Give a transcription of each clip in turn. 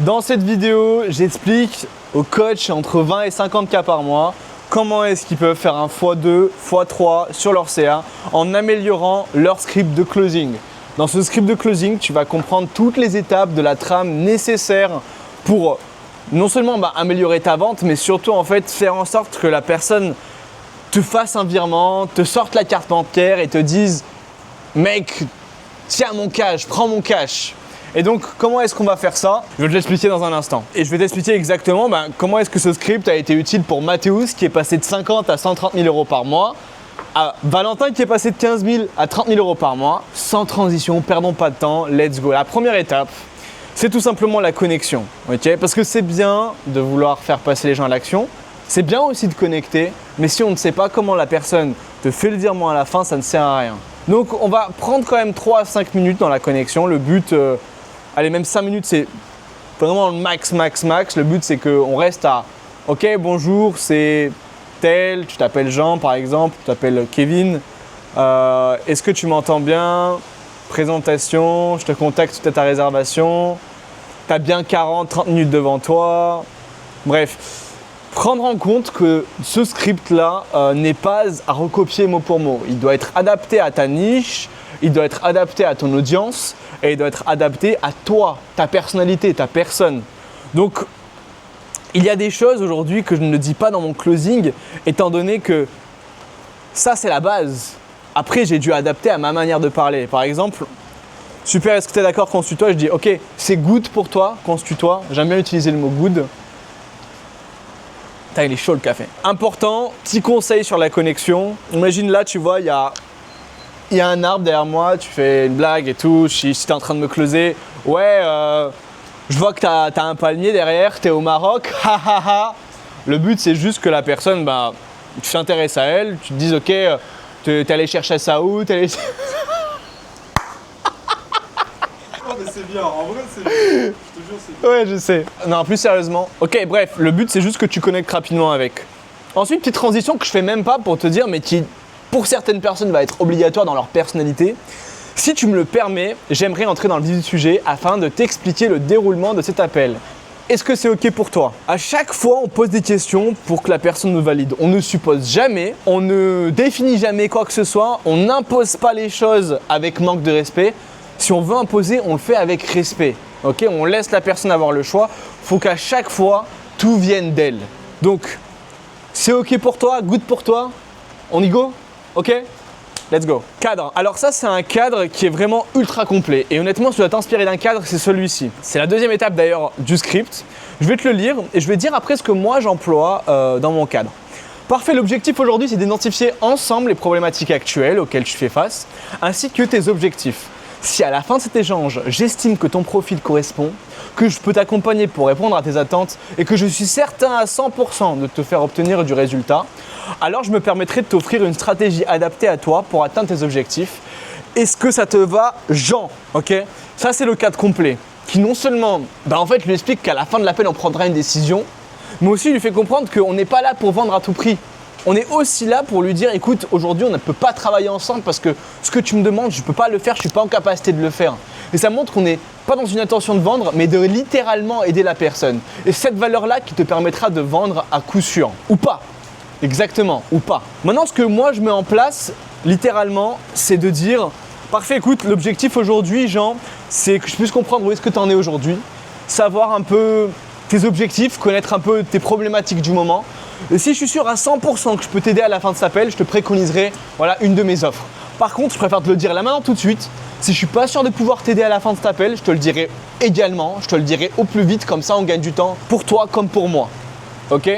Dans cette vidéo, j'explique aux coachs entre 20 et 50 cas par mois comment est-ce qu'ils peuvent faire un x2, x3 sur leur CA en améliorant leur script de closing. Dans ce script de closing, tu vas comprendre toutes les étapes de la trame nécessaires pour non seulement améliorer ta vente, mais surtout en fait faire en sorte que la personne te fasse un virement, te sorte la carte bancaire et te dise « Mec, tiens mon cash, prends mon cash ». Et donc, comment est-ce qu'on va faire ça? Je vais te l'expliquer dans un instant. Et je vais t'expliquer exactement comment est-ce que ce script a été utile pour Mathéus qui est passé de 50 à 130 000 euros par mois, à Valentin qui est passé de 15 000 à 30 000 euros par mois, sans transition, perdons pas de temps, let's go. La première étape, c'est tout simplement la connexion, ok? Parce que c'est bien de vouloir faire passer les gens à l'action, c'est bien aussi de connecter, mais si on ne sait pas comment la personne te fait le virement à la fin, ça ne sert à rien. Donc, on va prendre quand même 3 à 5 minutes dans la connexion. Le but... allez, même 5 minutes, c'est vraiment le max. Le but, c'est qu'on reste à « Ok, bonjour, c'est tel, tu t'appelles Jean par exemple, tu t'appelles Kevin. Est-ce que tu m'entends bien? Présentation, je te contacte suite à ta réservation. Tu as bien 40-30 minutes devant toi. » Bref, prendre en compte que ce script-là n'est pas à recopier mot pour mot. Il doit être adapté à ta niche, il doit être adapté à ton audience et il doit être adapté à toi, ta personnalité, ta personne. Donc, il y a des choses aujourd'hui que je ne dis pas dans mon closing, étant donné que ça, c'est la base. Après, j'ai dû adapter à ma manière de parler. Par exemple, super, est-ce que tu es d'accord qu'on se tutoie? Je dis, ok, c'est good pour toi qu'on se tutoie. J'aime bien utiliser le mot good. Putain, il est chaud le café. Important, petit conseil sur la connexion. Imagine là, tu vois, il y a un arbre derrière moi, tu fais une blague et tout, si tu es en train de me closer, ouais, je vois que tu as un palmier derrière, tu es au Maroc, ha ha ha. Le but, c'est juste que la personne, tu t'intéresses à elle, tu te dises, ok, tu es allé chercher ça où, t'es allé... Mais c'est bien, en vrai c'est bien, je te jure c'est bien. Ouais, je sais. Non, plus sérieusement. Ok, bref, le but, c'est juste que tu connectes rapidement avec. Ensuite, petite transition que je fais même pas pour te dire, mais qui... pour certaines personnes, va être obligatoire dans leur personnalité. Si tu me le permets, j'aimerais entrer dans le vif du sujet afin de t'expliquer le déroulement de cet appel. Est-ce que c'est ok pour toi? À chaque fois, on pose des questions pour que la personne nous valide. On ne suppose jamais, on ne définit jamais quoi que ce soit, on n'impose pas les choses avec manque de respect. Si on veut imposer, on le fait avec respect. Ok? On laisse la personne avoir le choix. Il faut qu'à chaque fois, tout vienne d'elle. Donc, c'est ok pour toi? Good pour toi? On y go? Ok? Let's go. Cadre. Alors ça, c'est un cadre qui est vraiment ultra complet. Et honnêtement, si tu dois t'inspirer d'un cadre, c'est celui-ci. C'est la deuxième étape d'ailleurs du script. Je vais te le lire et je vais te dire après ce que moi j'emploie dans mon cadre. Parfait, l'objectif aujourd'hui, c'est d'identifier ensemble les problématiques actuelles auxquelles tu fais face, ainsi que tes objectifs. Si à la fin de cet échange, j'estime que ton profil correspond, que je peux t'accompagner pour répondre à tes attentes et que je suis certain à 100% de te faire obtenir du résultat, alors je me permettrai de t'offrir une stratégie adaptée à toi pour atteindre tes objectifs. Est-ce que ça te va, Jean? Ok? Ça, c'est le cadre complet qui non seulement, en fait, lui explique qu'à la fin de l'appel, on prendra une décision, mais aussi lui fait comprendre qu'on n'est pas là pour vendre à tout prix. On est aussi là pour lui dire, écoute, aujourd'hui, on ne peut pas travailler ensemble parce que ce que tu me demandes, je ne peux pas le faire, je ne suis pas en capacité de le faire. Et ça montre qu'on n'est pas dans une intention de vendre, mais de littéralement aider la personne. Et cette valeur-là qui te permettra de vendre à coup sûr. Ou pas. Exactement, ou pas. Maintenant, ce que moi, je mets en place, littéralement, c'est de dire, parfait, écoute, l'objectif aujourd'hui, Jean, c'est que je puisse comprendre où est-ce que tu en es aujourd'hui, savoir un peu tes objectifs, connaître un peu tes problématiques du moment. Et si je suis sûr à 100% que je peux t'aider à la fin de cet appel, je te préconiserai une de mes offres. Par contre, je préfère te le dire là maintenant tout de suite. Si je suis pas sûr de pouvoir t'aider à la fin de cet appel, je te le dirai également, je te le dirai au plus vite, comme ça on gagne du temps pour toi comme pour moi. Ok?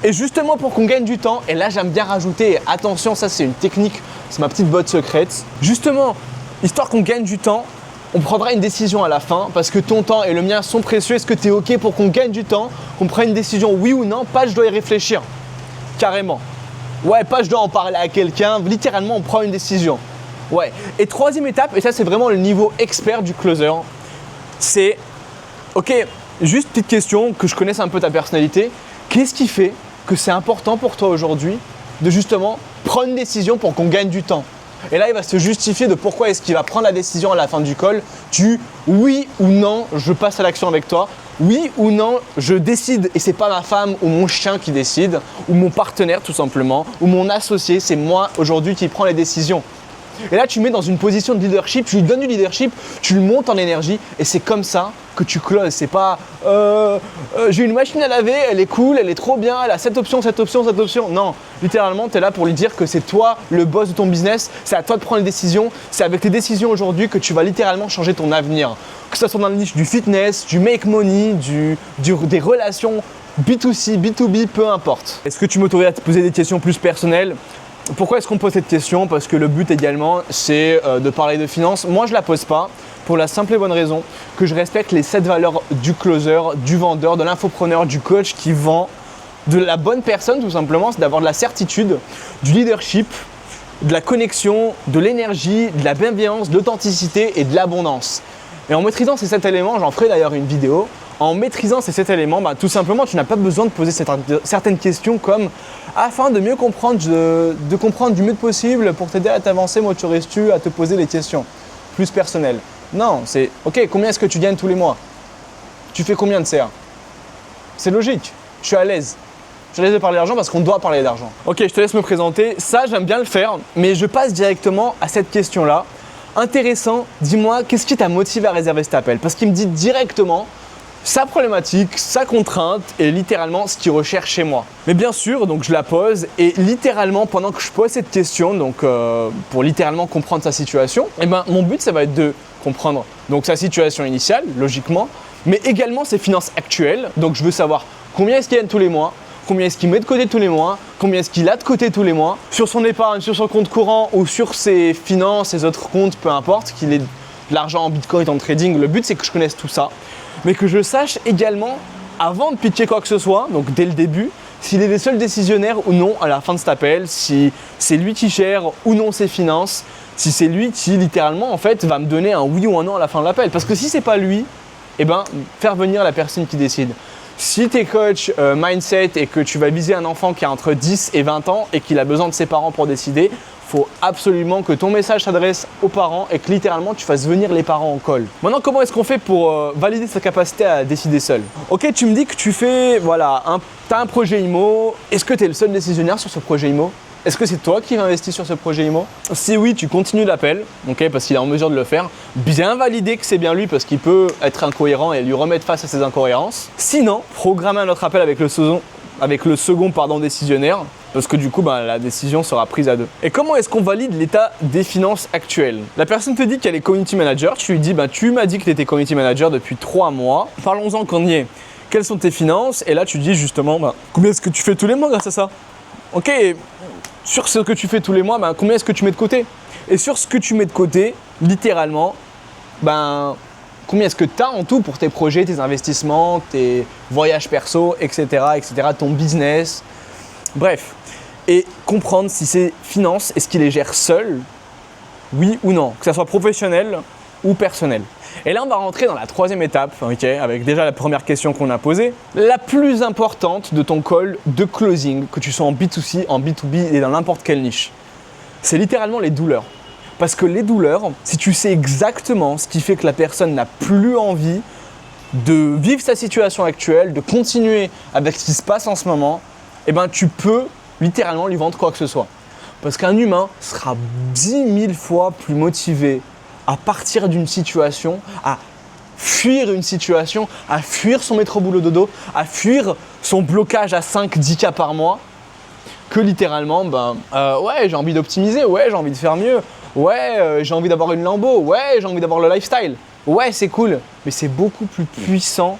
Et justement pour qu'on gagne du temps, et là j'aime bien rajouter, attention, ça c'est une technique, c'est ma petite botte secrète. Justement, histoire qu'on gagne du temps, on prendra une décision à la fin parce que ton temps et le mien sont précieux. Est-ce que tu es ok pour qu'on gagne du temps, qu'on prenne une décision oui ou non? Pas je dois y réfléchir. Carrément. Ouais, pas je dois en parler à quelqu'un. Littéralement, on prend une décision. Ouais. Et troisième étape, et ça c'est vraiment le niveau expert du closer, c'est ok, juste petite question, que je connaisse un peu ta personnalité. Qu'est-ce qui fait que c'est important pour toi aujourd'hui de justement prendre une décision pour qu'on gagne du temps? Et là, il va se justifier de pourquoi est-ce qu'il va prendre la décision à la fin du call du oui ou non, je passe à l'action avec toi. Oui ou non, je décide et c'est pas ma femme ou mon chien qui décide, ou mon partenaire tout simplement, ou mon associé, c'est moi aujourd'hui qui prends les décisions. Et là, tu le mets dans une position de leadership, tu lui donnes du leadership, tu le montes en énergie et c'est comme ça que tu closes. C'est pas j'ai une machine à laver, elle est cool, elle est trop bien, elle a cette option, cette option, cette option. Non, littéralement, tu es là pour lui dire que c'est toi le boss de ton business, c'est à toi de prendre les décisions, c'est avec tes décisions aujourd'hui que tu vas littéralement changer ton avenir. Que ce soit dans la niche du fitness, du make money, des relations B2C, B2B, peu importe. Est-ce que tu m'autorises à te poser des questions plus personnelles ? Pourquoi est-ce qu'on pose cette question ? Parce que le but également, c'est de parler de finances. Moi, je ne la pose pas pour la simple et bonne raison que je respecte les 7 valeurs du closer, du vendeur, de l'infopreneur, du coach qui vend, de la bonne personne tout simplement. C'est d'avoir de la certitude, du leadership, de la connexion, de l'énergie, de la bienveillance, de l'authenticité et de l'abondance. Et en maîtrisant ces 7 éléments, j'en ferai d'ailleurs une vidéo, en maîtrisant ces 7 éléments, tout simplement, tu n'as pas besoin de poser certaines questions comme « Afin de mieux comprendre, de comprendre du mieux possible pour t'aider à t'avancer, m'autorises-tu à te poser des questions plus personnelles ?» Non, c'est « Ok, combien est-ce que tu gagnes tous les mois ? Tu fais combien de CA ?» C'est logique, je suis à l'aise. Je te laisse de parler d'argent parce qu'on doit parler d'argent. Ok, je te laisse me présenter. Ça, j'aime bien le faire, mais je passe directement à cette question-là. Intéressant, dis-moi, qu'est-ce qui t'a motivé à réserver cet appel ? Parce qu'il me dit directement sa problématique, sa contrainte et littéralement ce qu'il recherche chez moi. Mais bien sûr, donc je la pose et littéralement pendant que je pose cette question, donc pour littéralement comprendre sa situation, mon but ça va être de comprendre donc sa situation initiale, logiquement, mais également ses finances actuelles. Donc je veux savoir combien est-ce qu'il gagne tous les mois, combien est-ce qu'il met de côté tous les mois, combien est-ce qu'il a de côté tous les mois, sur son épargne, sur son compte courant ou sur ses finances, ses autres comptes, peu importe, qu'il ait de l'argent en bitcoin, en trading. Le but c'est que je connaisse tout ça, mais que je sache également, avant de pitcher quoi que ce soit, donc dès le début, s'il est le seul décisionnaire ou non à la fin de cet appel, si c'est lui qui gère ou non ses finances, si c'est lui qui littéralement en fait va me donner un oui ou un non à la fin de l'appel. Parce que si c'est pas lui, faire venir la personne qui décide. Si tu es coach mindset et que tu vas viser un enfant qui a entre 10 et 20 ans et qu'il a besoin de ses parents pour décider, il faut absolument que ton message s'adresse aux parents et que littéralement tu fasses venir les parents en call. Maintenant, comment est-ce qu'on fait pour valider sa capacité à décider seul ? Ok, tu me dis que tu fais, tu as un projet IMO. Est-ce que tu es le seul décisionnaire sur ce projet IMO ? Est-ce que c'est toi qui investis sur ce projet IMO ? Si oui, tu continues l'appel, parce qu'il est en mesure de le faire. Bien valider que c'est bien lui parce qu'il peut être incohérent et lui remettre face à ses incohérences. Sinon, programmer un autre appel avec le second décisionnaire parce que du coup, la décision sera prise à deux. Et comment est-ce qu'on valide l'état des finances actuelles ? La personne te dit qu'elle est community manager. Tu lui dis, tu m'as dit que tu étais community manager depuis 3 mois. Parlons-en qu'on y est. Quelles sont tes finances ? Et là, tu dis justement, combien est-ce que tu fais tous les mois grâce à ça ? Ok. Sur ce que tu fais tous les mois, combien est-ce que tu mets de côté ? Et sur ce que tu mets de côté, littéralement, combien est-ce que tu as en tout pour tes projets, tes investissements, tes voyages perso, etc., ton business, bref. Et comprendre si ces finances, est-ce qu'il les gère seul, oui ou non, que ça soit professionnel ou personnel. Et là, on va rentrer dans la 3e étape, avec déjà la première question qu'on a posée. La plus importante de ton call de closing, que tu sois en B2C, en B2B et dans n'importe quelle niche. C'est littéralement les douleurs. Parce que les douleurs, si tu sais exactement ce qui fait que la personne n'a plus envie de vivre sa situation actuelle, de continuer avec ce qui se passe en ce moment, tu peux littéralement lui vendre quoi que ce soit. Parce qu'un humain sera 10 000 fois plus motivé à partir d'une situation, à fuir une situation, à fuir son métro boulot dodo, à fuir son blocage à 5-10 cas par mois, que littéralement, j'ai envie d'optimiser, j'ai envie de faire mieux, j'ai envie d'avoir une Lambo, j'ai envie d'avoir le lifestyle, c'est cool, mais c'est beaucoup plus puissant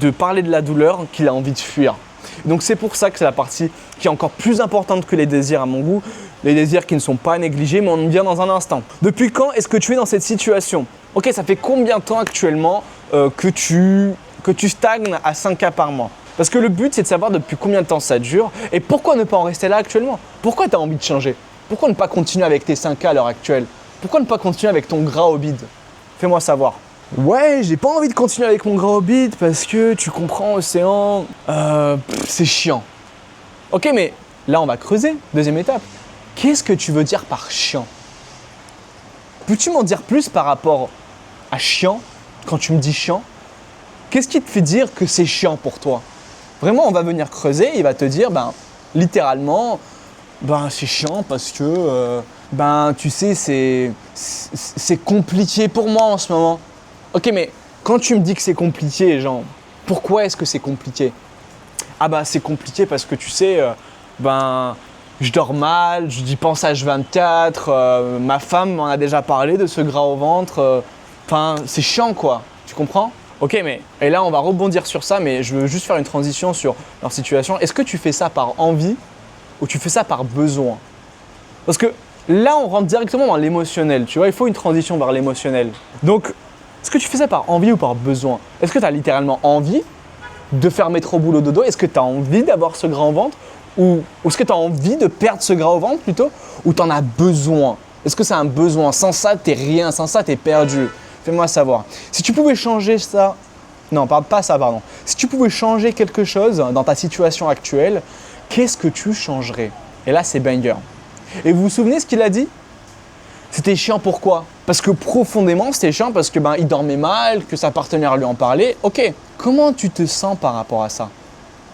de parler de la douleur qu'il a envie de fuir. Donc c'est pour ça que c'est la partie qui est encore plus importante que les désirs à mon goût, les désirs qui ne sont pas négligés, mais on y vient dans un instant. Depuis quand est-ce que tu es dans cette situation ? Ok, ça fait combien de temps actuellement que tu stagnes à 5 cas par mois ? Parce que le but, c'est de savoir depuis combien de temps ça dure et pourquoi ne pas en rester là actuellement ? Pourquoi tu as envie de changer ? Pourquoi ne pas continuer avec tes 5 cas à l'heure actuelle ? Pourquoi ne pas continuer avec ton gras au bide ? Fais-moi savoir. J'ai pas envie de continuer avec mon gras au bide parce que tu comprends, Océan, c'est chiant. Ok, mais là, on va creuser. 2e étape. Qu'est-ce que tu veux dire par chiant ? Peux-tu m'en dire plus par rapport à chiant, quand tu me dis chiant ? Qu'est-ce qui te fait dire que c'est chiant pour toi? Vraiment, on va venir creuser, il va te dire, littéralement, c'est chiant parce que, tu sais, c'est compliqué pour moi en ce moment. Ok, mais quand tu me dis que c'est compliqué, genre, pourquoi est-ce que c'est compliqué? C'est compliqué parce que tu sais, je dors mal, j'y pense H24, ma femme m'en a déjà parlé de ce gras au ventre, c'est chiant quoi, tu comprends? Ok, et là on va rebondir sur ça, mais je veux juste faire une transition sur leur situation. Est-ce que tu fais ça par envie ou tu fais ça par besoin? Parce que là on rentre directement dans l'émotionnel, tu vois, il faut une transition vers l'émotionnel. Donc, est-ce que tu fais ça par envie ou par besoin? Est-ce que tu as littéralement envie de faire métro boulot dodo? Est-ce que tu as envie d'avoir ce gras au ventre? Ou est-ce que tu as envie de perdre ce gras au ventre plutôt? Ou tu en as besoin? Est-ce que c'est un besoin? Sans ça, t'es rien. Sans ça, t'es perdu. Fais-moi savoir. Si tu pouvais changer ça… Non, pas ça, pardon. Si tu pouvais changer quelque chose dans ta situation actuelle, qu'est-ce que tu changerais? Et là, c'est banger. Et vous vous souvenez ce qu'il a dit? C'était chiant pourquoi? Parce que profondément, c'était chiant parce que il dormait mal, que sa partenaire lui en parlait. Ok, comment tu te sens par rapport à ça?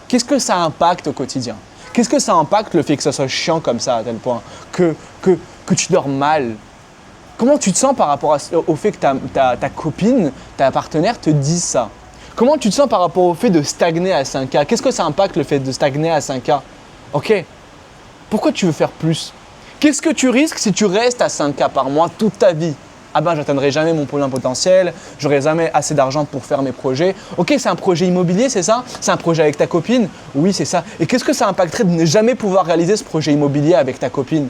Qu'est-ce que ça impacte au quotidien? Qu'est-ce que ça impacte le fait que ça soit chiant comme ça à tel point que tu dors mal? Comment tu te sens par rapport au fait que ta copine, ta partenaire te dise ça? Comment tu te sens par rapport au fait de stagner à 5K? Qu'est-ce que ça impacte le fait de stagner à 5K? Ok, pourquoi tu veux faire plus? Qu'est-ce que tu risques si tu restes à 5K par mois toute ta vie? J'atteindrai jamais mon plein potentiel, j'aurai jamais assez d'argent pour faire mes projets. Ok, c'est un projet immobilier, c'est ça? C'est un projet avec ta copine? Oui, c'est ça. Et qu'est-ce que ça impacterait de ne jamais pouvoir réaliser ce projet immobilier avec ta copine?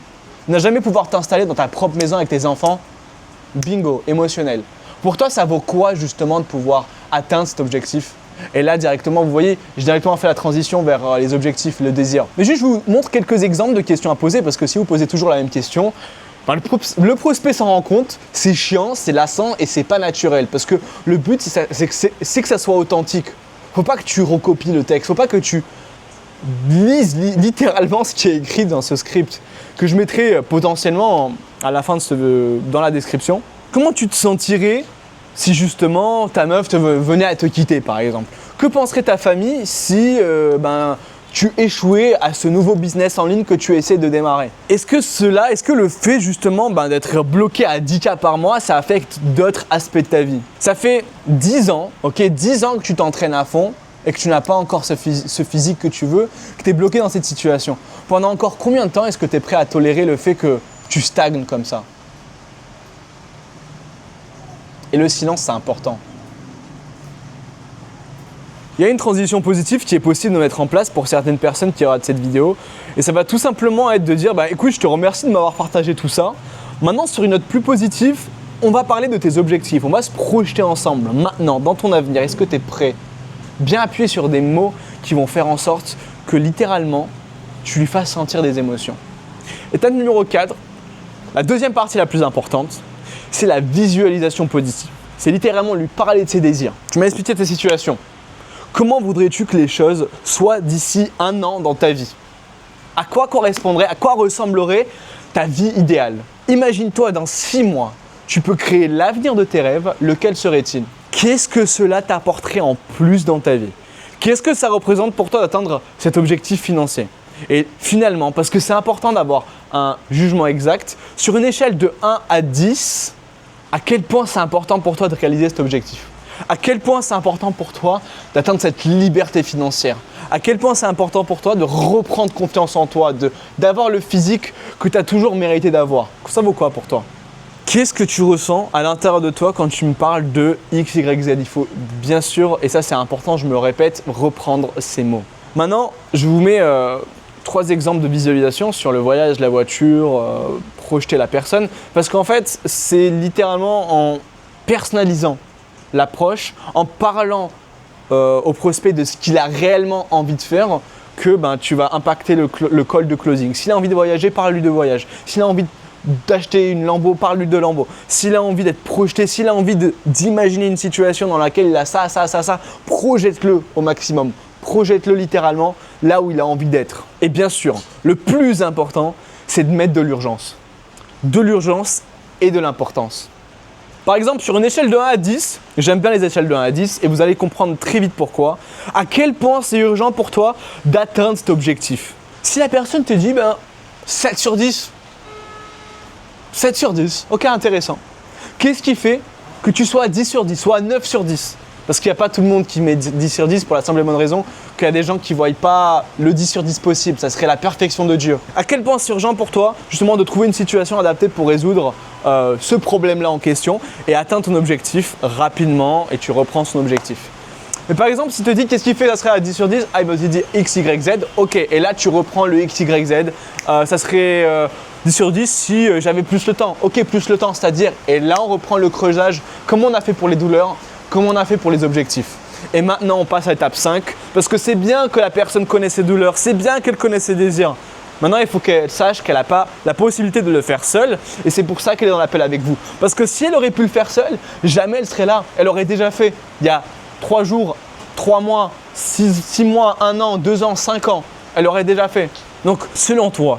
Ne jamais pouvoir t'installer dans ta propre maison avec tes enfants? Bingo, émotionnel. Pour toi, ça vaut quoi justement de pouvoir atteindre cet objectif? Et là, directement, vous voyez, j'ai directement fait la transition vers les objectifs, le désir. Mais juste, je vous montre quelques exemples de questions à poser parce que si vous posez toujours la même question, le prospect s'en rend compte, c'est chiant, c'est lassant et c'est pas naturel. Parce que le but, c'est que ça soit authentique. Faut pas que tu recopies le texte, faut pas que tu lises littéralement ce qui est écrit dans ce script, que je mettrai potentiellement à la fin dans la description. Comment tu te sentirais si justement ta meuf venait à te quitter par exemple? Que penserait ta famille si tu échouais à ce nouveau business en ligne que tu essaies de démarrer? Est-ce que le fait justement d'être bloqué à 10K par mois, ça affecte d'autres aspects de ta vie? Ça fait 10 ans, ok, 10 ans que tu t'entraînes à fond et que tu n'as pas encore ce physique que tu veux, que tu es bloqué dans cette situation. Pendant encore combien de temps est-ce que tu es prêt à tolérer le fait que tu stagnes comme ça? Et le silence, c'est important. Il y a une transition positive qui est possible de mettre en place pour certaines personnes qui regardent cette vidéo. Et ça va tout simplement être de dire, écoute, je te remercie de m'avoir partagé tout ça. Maintenant, sur une note plus positive, on va parler de tes objectifs. On va se projeter ensemble. Maintenant, dans ton avenir, est-ce que tu es prêt? Bien appuyer sur des mots qui vont faire en sorte que littéralement, tu lui fasses sentir des émotions. Étape numéro 4, la deuxième partie la plus importante, c'est la visualisation positive. C'est littéralement lui parler de ses désirs. Tu m'as expliqué ta situation. Comment voudrais-tu que les choses soient d'ici 1 an dans ta vie? À quoi ressemblerait ta vie idéale? Imagine-toi dans 6 mois, tu peux créer l'avenir de tes rêves, lequel serait-il? Qu'est-ce que cela t'apporterait en plus dans ta vie? Qu'est-ce que ça représente pour toi d'atteindre cet objectif financier? Et finalement, parce que c'est important d'avoir un jugement exact, sur une échelle de 1 à 10, à quel point c'est important pour toi de réaliser cet objectif? À quel point c'est important pour toi d'atteindre cette liberté financière? À quel point c'est important pour toi de reprendre confiance en toi, d'avoir le physique que tu as toujours mérité d'avoir? Ça vaut quoi pour toi? Qu'est-ce que tu ressens à l'intérieur de toi quand tu me parles de X, Y, Z? Il faut bien sûr, et ça c'est important, je me le répète, reprendre ces mots. Maintenant, je vous mets 3 exemples de visualisation sur le voyage, la voiture, projeter la personne. Parce qu'en fait, c'est littéralement en personnalisant l'approche, en parlant au prospect de ce qu'il a réellement envie de faire, que tu vas impacter le call de closing. S'il a envie de voyager, parle-lui de voyage. S'il a envie d'acheter une Lambo, parle-lui de Lambo. S'il a envie d'être projeté, s'il a envie d'imaginer une situation dans laquelle il a ça, projette-le au maximum. Projette-le littéralement là où il a envie d'être. Et bien sûr, le plus important, c'est de mettre de l'urgence. De l'urgence et de l'importance. Par exemple, sur une échelle de 1 à 10, j'aime bien les échelles de 1 à 10 et vous allez comprendre très vite pourquoi, à quel point c'est urgent pour toi d'atteindre cet objectif. Si la personne te dit 7 sur 10, 7 sur 10, ok, intéressant. Qu'est-ce qui fait que tu sois à 10 sur 10, soit à 9 sur 10? Parce qu'il n'y a pas tout le monde qui met 10 sur 10 pour la simple et bonne raison qu'il y a des gens qui ne voient pas le 10 sur 10 possible. Ça serait la perfection de Dieu. À quel point c'est urgent pour toi justement de trouver une situation adaptée pour résoudre ce problème-là en question et atteindre ton objectif rapidement et tu reprends son objectif. Mais par exemple, si tu te dis qu'est-ce qui fait que ça serait à 10 sur 10, il va te dire X, Y, Z, ok, et là tu reprends le X, Y, Z, ça serait 10 sur 10 si j'avais plus le temps. Ok, plus le temps, c'est-à-dire, et là on reprend le creusage, comme on a fait pour les douleurs, comme on a fait pour les objectifs. Et maintenant, on passe à l'étape 5, parce que c'est bien que la personne connaisse ses douleurs, c'est bien qu'elle connaisse ses désirs. Maintenant, il faut qu'elle sache qu'elle n'a pas la possibilité de le faire seule, et c'est pour ça qu'elle est dans l'appel avec vous. Parce que si elle aurait pu le faire seule, jamais elle serait là. Elle aurait déjà fait il y a 3 jours, 3 mois, 6 mois, 1 an, 2 ans, 5 ans. Elle aurait déjà fait. Donc, selon toi,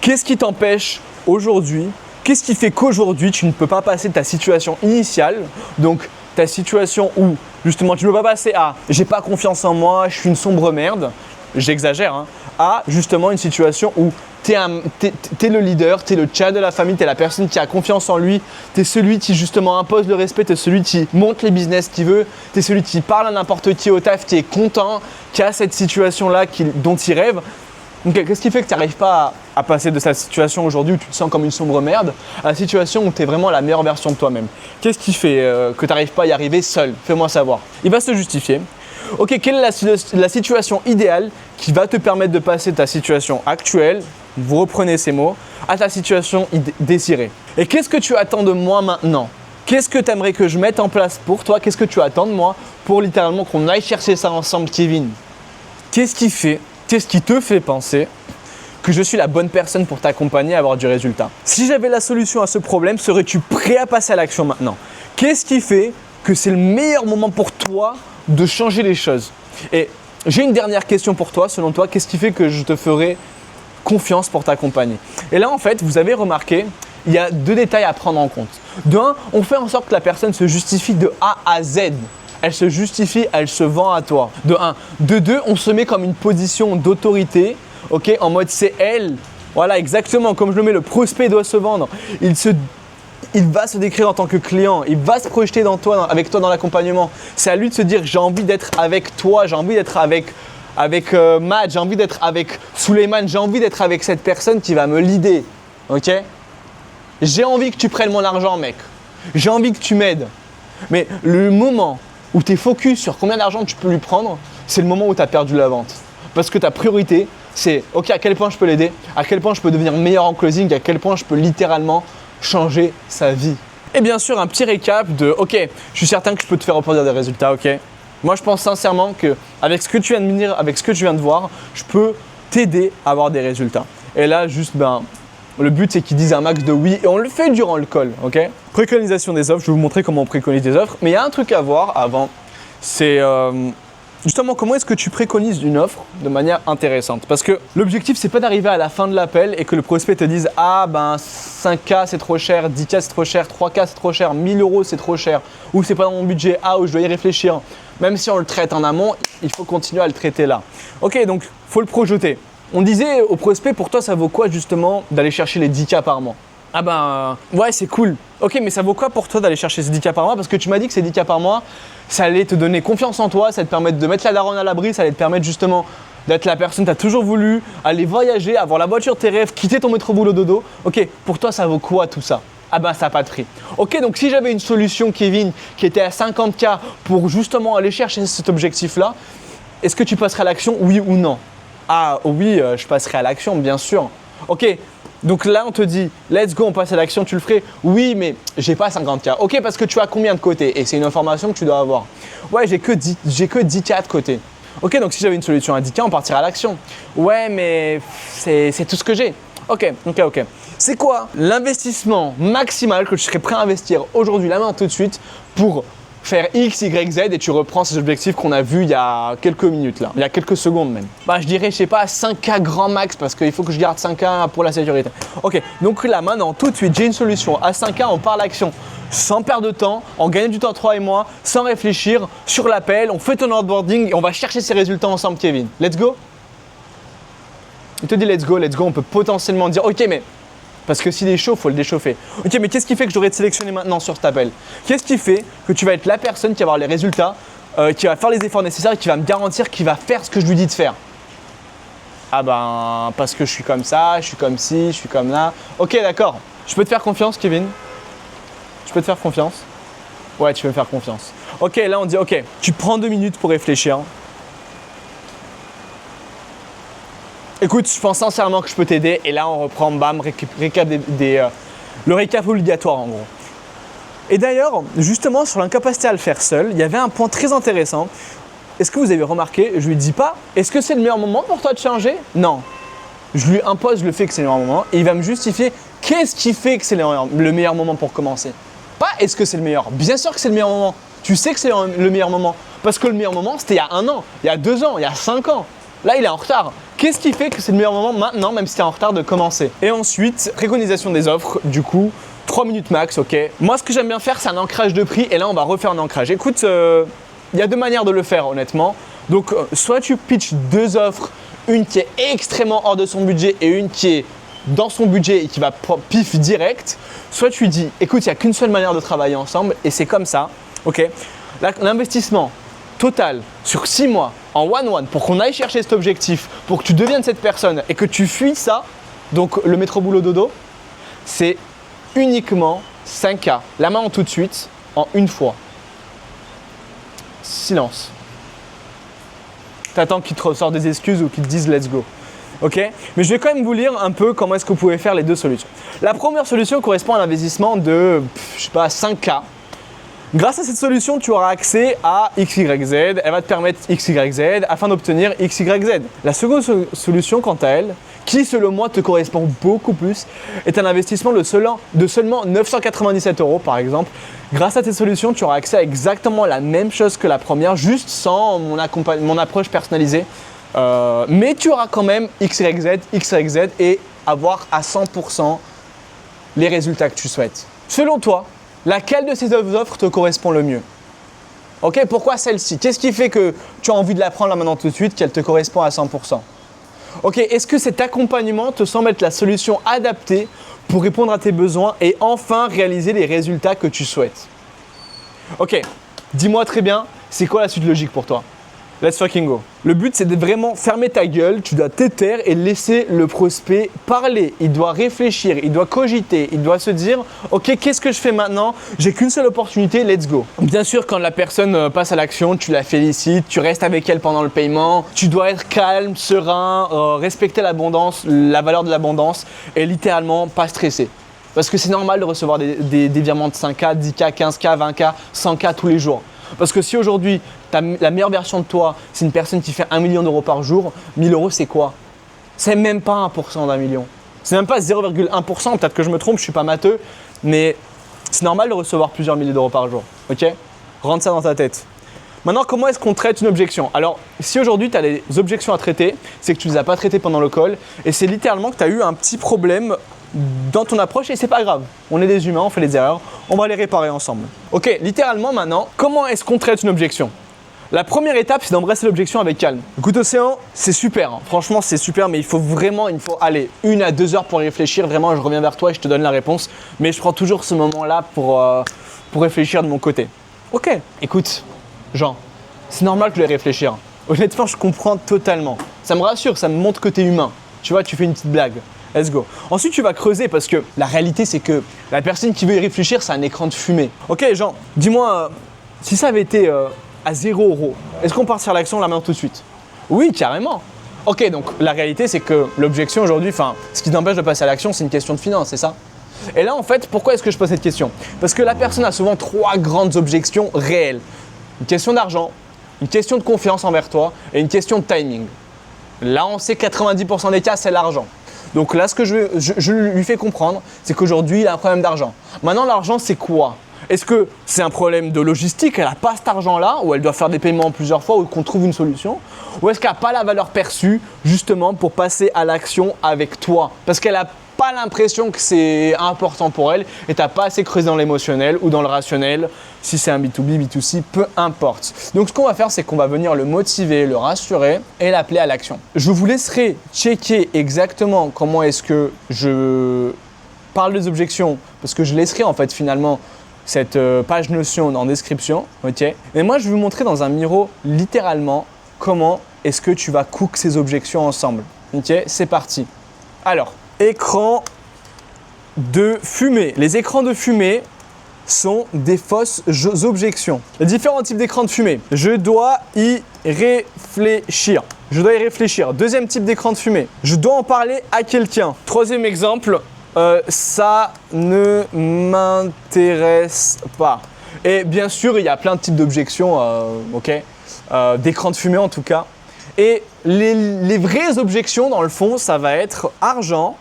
qu'est-ce qui t'empêche aujourd'hui, qu'est-ce qui fait qu'aujourd'hui, tu ne peux pas passer de ta situation initiale, donc ta situation où justement tu ne peux pas passer à « j'ai pas confiance en moi, je suis une sombre merde », j'exagère, hein, à justement une situation où tu es le leader, tu es le chat de la famille, tu es la personne qui a confiance en lui, tu es celui qui justement impose le respect, tu es celui qui monte les business qu'il veut, tu es celui qui parle à n'importe qui au taf, qui est content, qui a cette situation-là dont il rêve. Okay, qu'est-ce qui fait que tu n'arrives pas à passer de cette situation aujourd'hui où tu te sens comme une sombre merde à la situation où tu es vraiment la meilleure version de toi-même? Qu'est-ce qui fait que tu n'arrives pas à y arriver seul? Fais-moi savoir. Il va se justifier. Ok, quelle est la situation idéale qui va te permettre de passer de ta situation actuelle, vous reprenez ces mots, à ta situation désirée? Et qu'est-ce que tu attends de moi maintenant? Qu'est-ce que tu aimerais que je mette en place pour toi? Qu'est-ce que tu attends de moi pour littéralement qu'on aille chercher ça ensemble, Kevin? Qu'est-ce qui te fait penser que je suis la bonne personne pour t'accompagner à avoir du résultat? Si j'avais la solution à ce problème, serais-tu prêt à passer à l'action maintenant? Qu'est-ce qui fait que c'est le meilleur moment pour toi de changer les choses? Et j'ai une dernière question pour toi. Selon toi, qu'est-ce qui fait que je te ferai confiance pour t'accompagner? Et là, en fait, vous avez remarqué, il y a 2 détails à prendre en compte. De 1, on fait en sorte que la personne se justifie de A à Z. Elle se justifie, elle se vend à toi. De 1. De 2, on se met comme une position d'autorité, ok, en mode c'est elle. Voilà, exactement, comme je le mets, le prospect doit se vendre. Il va se décrire en tant que client, il va se projeter avec toi dans l'accompagnement. C'est à lui de se dire j'ai envie d'être avec toi, j'ai envie d'être avec Matt, j'ai envie d'être avec Suleiman, j'ai envie d'être avec cette personne qui va me leader. Ok? J'ai envie que tu prennes mon argent, mec. J'ai envie que tu m'aides. Mais le moment où tu es focus sur combien d'argent tu peux lui prendre, c'est le moment où tu as perdu la vente. Parce que ta priorité, c'est ok, à quel point je peux l'aider, à quel point je peux devenir meilleur en closing, à quel point je peux littéralement changer sa vie. Et bien sûr, un petit récap de ok, je suis certain que je peux te faire obtenir des résultats, ok. Moi, je pense sincèrement qu'avec ce que tu viens de me dire, avec ce que tu viens de voir, je peux t'aider à avoir des résultats. Et là, juste, le but, c'est qu'ils disent un max de oui et on le fait durant le call, ok? Préconisation des offres, je vais vous montrer comment on préconise des offres. Mais il y a un truc à voir avant, c'est justement comment est-ce que tu préconises une offre de manière intéressante. Parce que l'objectif, c'est pas d'arriver à la fin de l'appel et que le prospect te dise « Ah, 5K c'est trop cher, 10K c'est trop cher, 3K c'est trop cher, 1000 € c'est trop cher, ou c'est pas dans mon budget, ou je dois y réfléchir. » Même si on le traite en amont, il faut continuer à le traiter là. Ok, donc faut le projeter. On disait au prospect, pour toi, ça vaut quoi justement d'aller chercher les 10K par mois? Ouais, c'est cool. Ok, mais ça vaut quoi pour toi d'aller chercher ces 10K par mois? Parce que tu m'as dit que ces 10K par mois, ça allait te donner confiance en toi, ça allait te permettre de mettre la daronne à l'abri, ça allait te permettre justement d'être la personne que tu as toujours voulu, aller voyager, avoir la voiture de tes rêves, quitter ton métro boulot dodo. Ok, pour toi, ça vaut quoi tout ça? Ça n'a pas de prix. Ok, donc si j'avais une solution, Kevin, qui était à 50K pour justement aller chercher cet objectif-là, est-ce que tu passerais à l'action, oui ou non? Ah oui, je passerai à l'action, bien sûr. Ok, donc là on te dit, let's go, on passe à l'action, tu le ferais? Oui, mais j'ai pas 50K. Ok, parce que tu as combien de côté? Et c'est une information que tu dois avoir. Ouais, j'ai que 10K de côté. Ok, donc si j'avais une solution à 10K, on partirait à l'action. Ouais, mais c'est tout ce que j'ai. Ok. C'est quoi l'investissement maximal que tu serais prêt à investir aujourd'hui, là maintenant, tout de suite, pour faire X, Y, Z et tu reprends ces objectifs qu'on a vus il y a quelques minutes là, il y a quelques secondes même. Bah je dirais, je sais pas, 5K grand max parce qu'il faut que je garde 5K pour la sécurité. Ok, donc là maintenant, tout de suite, j'ai une solution. À 5K, on part l'action sans perdre de temps, en gagnant du temps toi et moi, sans réfléchir, sur l'appel, on fait ton onboarding et on va chercher ces résultats ensemble, Kevin. Let's go? Il te dit let's go, on peut potentiellement dire ok mais parce que s'il est chaud, il faut le déchauffer. Ok, mais qu'est-ce qui fait que je devrais te sélectionner maintenant sur cet appel? Qu'est-ce qui fait que tu vas être la personne qui va avoir les résultats, qui va faire les efforts nécessaires et qui va me garantir qu'il va faire ce que je lui dis de faire? Ah ben, parce que je suis comme ça, je suis comme ci, je suis comme là. Ok, d'accord. Je peux te faire confiance, Kevin? Je peux te faire confiance? Ouais, tu peux me faire confiance. Ok, là on dit ok, tu prends 2 minutes pour réfléchir. Écoute, je pense sincèrement que je peux t'aider et là on reprend, bam, le récap obligatoire en gros. Et d'ailleurs, justement sur l'incapacité à le faire seul, il y avait un point très intéressant. Est-ce que vous avez remarqué, je lui dis pas, est-ce que c'est le meilleur moment pour toi de changer? Non. Je lui impose le fait que c'est le meilleur moment et il va me justifier qu'est-ce qui fait que c'est le meilleur moment pour commencer. Pas est-ce que c'est le meilleur, bien sûr que c'est le meilleur moment. Tu sais que c'est le meilleur moment parce que le meilleur moment c'était il y a 1 an, il y a 2 ans, il y a 5 ans. Là, il est en retard. Qu'est-ce qui fait que c'est le meilleur moment maintenant, même si tu es en retard, de commencer? Et ensuite, préconisation des offres, du coup, 3 minutes max, ok. Moi, ce que j'aime bien faire, c'est un ancrage de prix et là, on va refaire un ancrage. Écoute, il y a 2 manières de le faire, honnêtement. Donc, soit tu pitches 2 offres, une qui est extrêmement hors de son budget et une qui est dans son budget et qui va pif direct. Soit tu dis, écoute, il n'y a qu'une seule manière de travailler ensemble et c'est comme ça, ok. L'investissement total sur 6 mois en one-one pour qu'on aille chercher cet objectif, pour que tu deviennes cette personne et que tu fuis ça, donc le métro boulot dodo, c'est uniquement 5K. La main en tout de suite, en une fois. Silence. T'attends qu'ils te ressortent des excuses ou qu'ils te disent let's go. Ok? Mais je vais quand même vous lire un peu comment est-ce que vous pouvez faire les 2 solutions. La première solution correspond à un investissement de, je sais pas, 5K. Grâce à cette solution, tu auras accès à XYZ, elle va te permettre XYZ afin d'obtenir XYZ. La seconde solution, quant à elle, qui selon moi te correspond beaucoup plus, est un investissement de seulement 997 € par exemple. Grâce à cette solution, tu auras accès à exactement la même chose que la première, juste sans mon approche personnalisée. Mais tu auras quand même XYZ et avoir à 100% les résultats que tu souhaites. Selon toi, laquelle de ces 2 offres te correspond le mieux? Ok, pourquoi celle-ci? Qu'est-ce qui fait que tu as envie de la prendre là maintenant tout de suite, qu'elle te correspond à 100%? Ok, est-ce que cet accompagnement te semble être la solution adaptée pour répondre à tes besoins et enfin réaliser les résultats que tu souhaites? Ok, dis-moi très bien, c'est quoi la suite logique pour toi? Let's fucking go. Le but, c'est de vraiment fermer ta gueule, tu dois t'étaire et laisser le prospect parler. Il doit réfléchir, il doit cogiter, il doit se dire « Ok, qu'est-ce que je fais maintenant? J'ai qu'une seule opportunité, let's go ». Bien sûr, quand la personne passe à l'action, tu la félicites, tu restes avec elle pendant le paiement. Tu dois être calme, serein, respecter l'abondance, la valeur de l'abondance et littéralement pas stressé. Parce que c'est normal de recevoir des virements de 5K, 10K, 15K, 20K, 100K tous les jours. Parce que si aujourd'hui, la meilleure version de toi, c'est une personne qui fait 1 million d'euros par jour, 1000 € c'est quoi? C'est même pas 1% d'un million. C'est même pas 0,1%, peut-être que je me trompe, je suis pas matheux, mais c'est normal de recevoir plusieurs milliers d'euros par jour. Ok? Rentre ça dans ta tête. Maintenant, comment est-ce qu'on traite une objection? Alors, si aujourd'hui tu as des objections à traiter, c'est que tu ne les as pas traitées pendant le call et c'est littéralement que tu as eu un petit problème dans ton approche et c'est pas grave. On est des humains, on fait des erreurs, on va les réparer ensemble. Ok, littéralement maintenant, comment est-ce qu'on traite une objection? La première étape, c'est d'embrasser l'objection avec calme. Écoute Océan, c'est super, hein. Franchement c'est super, mais il faut aller 1 à 2 heures pour y réfléchir. Vraiment, je reviens vers toi et je te donne la réponse, mais je prends toujours ce moment-là pour réfléchir de mon côté. Ok, écoute, Jean, c'est normal que je vais réfléchir. Honnêtement, je comprends totalement. Ça me rassure, ça me montre que tu es humain. Tu vois, tu fais une petite blague. Let's go. Ensuite, tu vas creuser parce que la réalité, c'est que la personne qui veut y réfléchir, c'est un écran de fumée. Ok, Jean, dis-moi, si ça avait été à 0 €, est-ce qu'on part sur l'action là maintenant tout de suite? Oui, carrément. Ok, donc la réalité, c'est que l'objection aujourd'hui, ce qui t'empêche de passer à l'action, c'est une question de finance, c'est ça? Et là, en fait, pourquoi est-ce que je pose cette question? Parce que la personne a souvent 3 grandes objections réelles. Une question d'argent, une question de confiance envers toi et une question de timing. Là, on sait 90% des cas, c'est l'argent. Donc là, ce que je lui fais comprendre, c'est qu'aujourd'hui, il a un problème d'argent. Maintenant, l'argent, c'est quoi? Est-ce que c'est un problème de logistique, elle n'a pas cet argent-là, ou elle doit faire des paiements plusieurs fois, ou qu'on trouve une solution? Ou est-ce qu'elle n'a pas la valeur perçue, justement, pour passer à l'action avec toi? Parce qu'elle n'a pas l'impression que c'est important pour elle, et tu n'as pas assez creusé dans l'émotionnel ou dans le rationnel, si c'est un B2B, B2C, peu importe. Donc ce qu'on va faire, c'est qu'on va venir le motiver, le rassurer et l'appeler à l'action. Je vous laisserai checker exactement comment est-ce que je parle des objections, parce que je laisserai en fait finalement cette page notion en description, ok? Et moi je vais vous montrer dans un miro littéralement comment est-ce que tu vas cook ces objections ensemble, ok? C'est parti. Alors, écran de fumée. Les écrans de fumée sont des fausses objections. Il y a différents types d'écrans de fumée. Je dois y réfléchir. Je dois y réfléchir. Deuxième type d'écran de fumée. Je dois en parler à quelqu'un. Troisième exemple. Ça ne m'intéresse pas. Et bien sûr, il y a plein de types d'objections, d'écran de fumée en tout cas. Et les vraies objections, dans le fond, ça va être argent,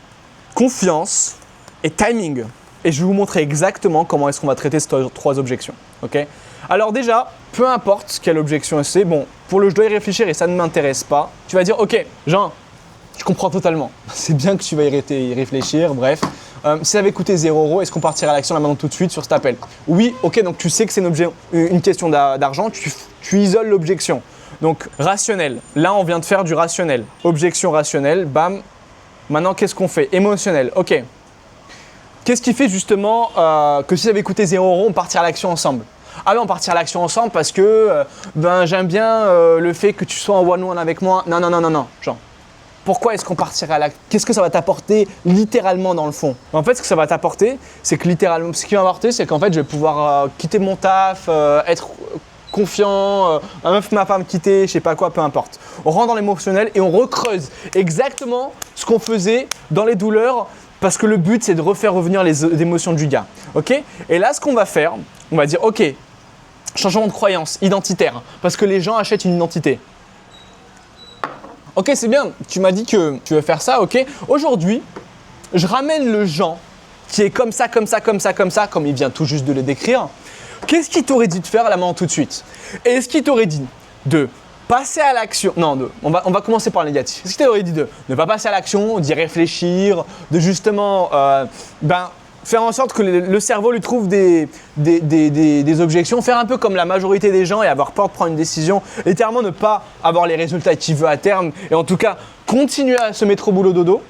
confiance et timing. Et je vais vous montrer exactement comment est-ce qu'on va traiter ces trois objections. Okay? Alors déjà, peu importe quelle objection c'est, bon, pour le je dois y réfléchir et ça ne m'intéresse pas, tu vas dire, ok, Jean, je comprends totalement. C'est bien que tu vas y réfléchir, bref. Si ça avait coûté 0 €, est-ce qu'on partirait à l'action là maintenant tout de suite sur cet appel? Oui, ok, donc tu sais que c'est une question d'argent, tu isoles l'objection. Donc rationnel, là on vient de faire du rationnel. Objection rationnelle, bam. Maintenant qu'est-ce qu'on fait? Émotionnel, ok. Qu'est-ce qui fait justement que si ça avait coûté 0 €, on partirait à l'action ensemble? Ah ben on partira à l'action ensemble parce que j'aime bien le fait que tu sois en one-one avec moi. Non, genre. Pourquoi est-ce qu'on partirait à l'action? Qu'est-ce que ça va t'apporter littéralement dans le fond? En fait, ce que ça va t'apporter, c'est que littéralement, ce qui va m'apporter, c'est qu'en fait, je vais pouvoir quitter mon taf, être confiant, ma femme quitter, je sais pas quoi, peu importe. On rentre dans l'émotionnel et on recreuse exactement ce qu'on faisait dans les douleurs parce que le but, c'est de refaire revenir les émotions du gars. Ok? Et là, ce qu'on va faire, on va dire, ok, changement de croyance identitaire parce que les gens achètent une identité. Ok, c'est bien, tu m'as dit que tu veux faire ça, ok. Aujourd'hui, je ramène le Jean qui est comme ça, comme il vient tout juste de le décrire. Qu'est-ce qu'il t'aurait dit de faire là maintenant tout de suite? Est-ce qu'il t'aurait dit de passer à l'action? Non, on va commencer par le négatif. Est-ce qu'il t'aurait dit de ne pas passer à l'action, d'y réfléchir, de justement faire en sorte que le cerveau lui trouve des objections, faire un peu comme la majorité des gens et avoir peur de prendre une décision, littéralement ne pas avoir les résultats qu'il veut à terme et en tout cas continuer à se mettre au boulot dodo?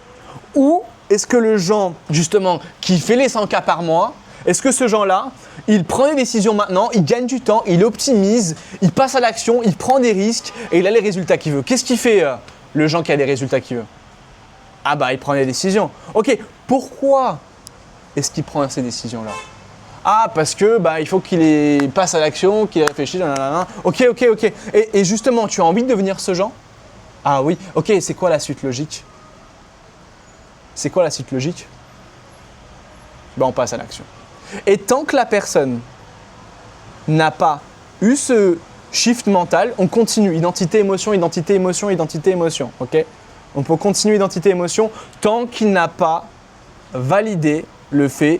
Ou est-ce que le Jean justement qui fait les 100 cas par mois, est-ce que ce Jean-là, il prend des décisions maintenant, il gagne du temps, il optimise, il passe à l'action, il prend des risques et il a les résultats qu'il veut? Qu'est-ce qui fait le Jean qui a les résultats qu'il veut? Ah bah il prend des décisions. Ok, pourquoi est-ce qu'il prend ces décisions-là? Ah, parce que il faut qu'il passe à l'action, qu'il réfléchisse, nanana. Ok. Et justement, tu as envie de devenir ce Jean? Ah oui, ok, c'est quoi la suite logique? C'est quoi la suite logique? On passe à l'action. Et tant que la personne n'a pas eu ce shift mental, on continue. Identité, émotion, identité, émotion, identité, émotion. Ok? On peut continuer identité, émotion tant qu'il n'a pas validé le fait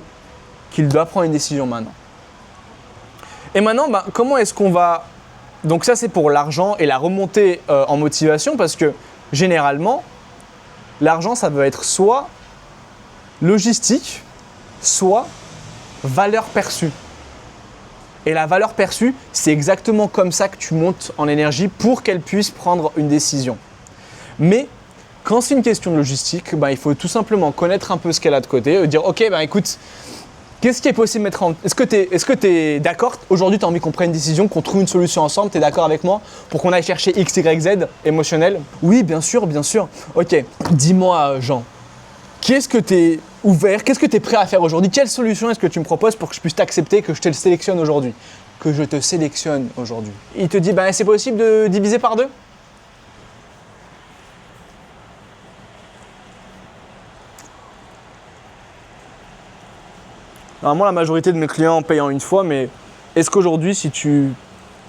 qu'il doit prendre une décision maintenant. Et maintenant, comment est-ce qu'on va... Donc ça, c'est pour l'argent et la remontée en motivation parce que généralement, l'argent, ça va être soit logistique, soit valeur perçue. Et la valeur perçue, c'est exactement comme ça que tu montes en énergie pour qu'elle puisse prendre une décision. Mais quand c'est une question de logistique, il faut tout simplement connaître un peu ce qu'elle a de côté, dire ok, écoute, qu'est-ce qui est possible de mettre en... Est-ce que tu es d'accord? Aujourd'hui, tu as envie qu'on prenne une décision, qu'on trouve une solution ensemble, tu es d'accord avec moi pour qu'on aille chercher X, Y, Z émotionnel? Oui, bien sûr. Ok, dis-moi Jean, qu'est-ce que tu es ouvert? Qu'est-ce que tu es prêt à faire aujourd'hui? Quelle solution est-ce que tu me proposes pour que je puisse t'accepter, que je te sélectionne aujourd'hui? Que je te sélectionne aujourd'hui. Il te dit, c'est possible de diviser par 2? Normalement, la majorité de mes clients payent en une fois, mais est-ce qu'aujourd'hui, si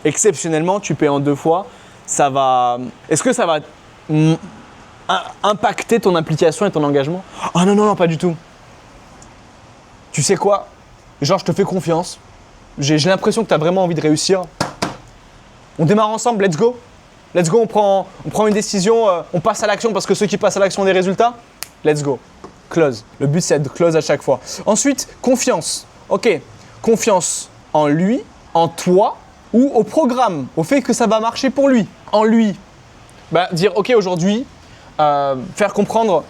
exceptionnellement, tu payes en 2 fois, est-ce que ça va impacter ton implication et ton engagement? Ah non, pas du tout. Tu sais quoi? Genre, je te fais confiance. j'ai l'impression que tu as vraiment envie de réussir. On démarre ensemble, let's go. Let's go, on prend une décision, on passe à l'action parce que ceux qui passent à l'action ont des résultats. Let's go. Close. Le but, c'est d'être close à chaque fois. Ensuite, confiance. Ok, confiance en lui, en toi ou au programme, au fait que ça va marcher pour lui. En lui, bah, dire ok aujourd'hui, faire comprendre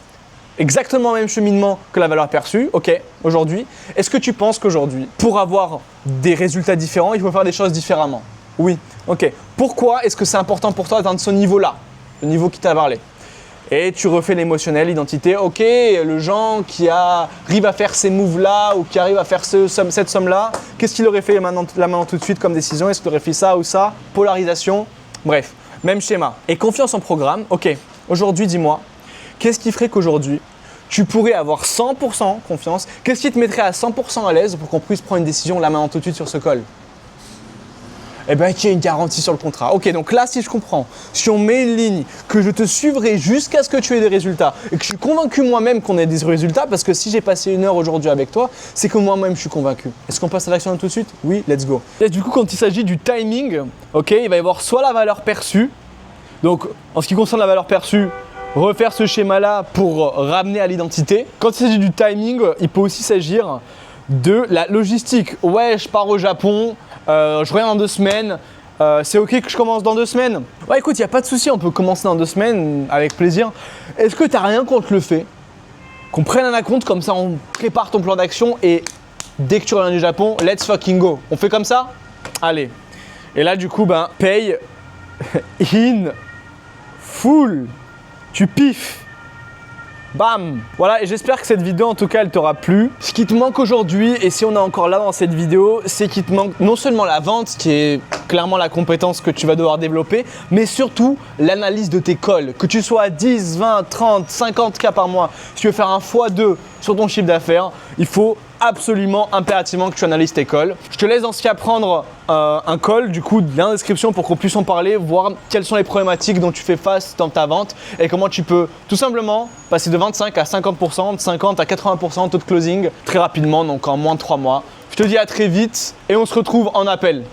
exactement le même cheminement que la valeur perçue. Ok, aujourd'hui, est-ce que tu penses qu'aujourd'hui, pour avoir des résultats différents, il faut faire des choses différemment? Oui, ok. Pourquoi est-ce que c'est important pour toi d'atteindre ce niveau-là, le niveau qui t'a parlé? Et tu refais l'émotionnel, l'identité. Ok, le Jean qui arrive à faire ces moves-là ou qui arrive à faire cette somme-là, qu'est-ce qu'il aurait fait là maintenant tout de suite comme décision? Est-ce qu'il aurait fait ça ou ça? Polarisation, bref, même schéma. Et confiance en programme. Ok, aujourd'hui, dis-moi, qu'est-ce qui ferait qu'aujourd'hui, tu pourrais avoir 100% confiance? Qu'est-ce qui te mettrait à 100% à l'aise pour qu'on puisse prendre une décision là maintenant tout de suite sur ce call? Eh bien, qu'il y ait une garantie sur le contrat. Ok, donc là, si je comprends, si on met une ligne, que je te suivrai jusqu'à ce que tu aies des résultats et que je suis convaincu moi-même qu'on ait des résultats, parce que si j'ai passé 1 heure aujourd'hui avec toi, c'est que moi-même je suis convaincu. Est-ce qu'on passe à l'action tout de suite? Oui, let's go. Et du coup, quand il s'agit du timing, ok, il va y avoir soit la valeur perçue, donc en ce qui concerne la valeur perçue, refaire ce schéma-là pour ramener à l'identité. Quand il s'agit du timing, il peut aussi s'agir de la logistique. Ouais, je pars au Japon. Je reviens dans 2 semaines, c'est ok que je commence dans 2 semaines? Ouais écoute, il n'y a pas de souci, on peut commencer dans 2 semaines avec plaisir. Est-ce que tu n'as rien contre le fait qu'on prenne un acompte comme ça, on prépare ton plan d'action et dès que tu reviens du Japon, let's fucking go. On fait comme ça? Allez. Et là du coup, ben, paye in full. Tu piffes. Bam! Voilà, et j'espère que cette vidéo en tout cas elle t'aura plu. Ce qui te manque aujourd'hui, et si on est encore là dans cette vidéo, c'est qu'il te manque non seulement la vente, qui est clairement la compétence que tu vas devoir développer, mais surtout l'analyse de tes calls. Que tu sois à 10, 20, 30, 50 cas par mois, si tu veux faire un x2 sur ton chiffre d'affaires, il faut absolument, impérativement que tu analyses tes calls. Je te laisse dans ce cas prendre un call du coup dans la description pour qu'on puisse en parler, voir quelles sont les problématiques dont tu fais face dans ta vente et comment tu peux tout simplement passer de 25 à 50%, de 50 à 80% de taux de closing très rapidement, donc en moins de 3 mois. Je te dis à très vite et on se retrouve en appel.